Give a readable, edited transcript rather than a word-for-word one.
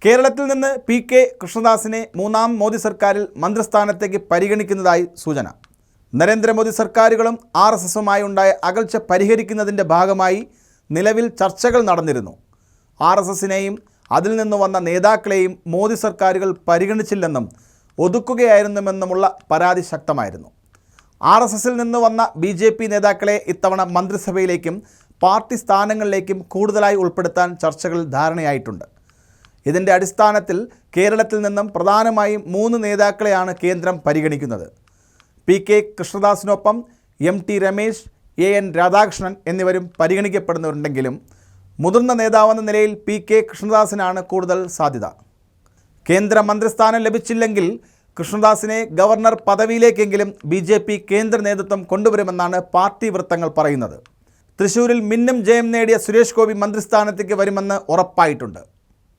കേരളത്തിൽ നിന്ന് PK കൃഷ്ണദാസിനെ മൂന്നാം മോദി സർക്കാരിൽ മന്ത്രിസ്ഥാനത്തേക്ക് പരിഗണിക്കുന്നതായി സൂചന. നരേന്ദ്രമോദി സർക്കാരുകളും RSSുമായി ഉണ്ടായ അകൽച്ച പരിഹരിക്കുന്നതിൻ്റെ ഭാഗമായി നിലവിൽ ചർച്ചകൾ നടന്നിരുന്നു. RSSനെയും അതിൽ നിന്ന് വന്ന നേതാക്കളെയും മോദി സർക്കാരുകൾ പരിഗണിച്ചില്ലെന്നും ഒതുക്കുകയായിരുന്നുവെന്നുമുള്ള പരാതി ശക്തമായിരുന്നു. RSSൽ നിന്ന് വന്ന BJP നേതാക്കളെ ഇത്തവണ മന്ത്രിസഭയിലേക്കും പാർട്ടി സ്ഥാനങ്ങളിലേക്കും കൂടുതലായി ഉൾപ്പെടുത്താൻ ചർച്ചകൾ ധാരണയായിട്ടുണ്ട്. ഇതിൻ്റെ അടിസ്ഥാനത്തിൽ കേരളത്തിൽ നിന്നും പ്രധാനമായും 3 നേതാക്കളെയാണ് കേന്ദ്രം പരിഗണിക്കുന്നത്. PK കൃഷ്ണദാസിനൊപ്പം MT Ramesh, AN Radhakrishnan എന്നിവരും പരിഗണിക്കപ്പെടുന്നുണ്ടെങ്കിലും മുതിർന്ന നേതാവെന്ന നിലയിൽ PK കൃഷ്ണദാസിനാണ് കൂടുതൽ സാധ്യത. കേന്ദ്ര മന്ത്രിസ്ഥാനം ലഭിച്ചില്ലെങ്കിൽ കൃഷ്ണദാസിനെ ഗവർണർ പദവിയിലേക്കെങ്കിലും BJP കേന്ദ്ര നേതൃത്വം കൊണ്ടുവരുമെന്നാണ് പാർട്ടി വൃത്തങ്ങൾ പറയുന്നത്. തൃശ്ശൂരിൽ മിന്നും ജയം നേടിയ സുരേഷ് ഗോപി മന്ത്രിസ്ഥാനത്തേക്ക് വരുമെന്ന് ഉറപ്പായിട്ടുണ്ട്.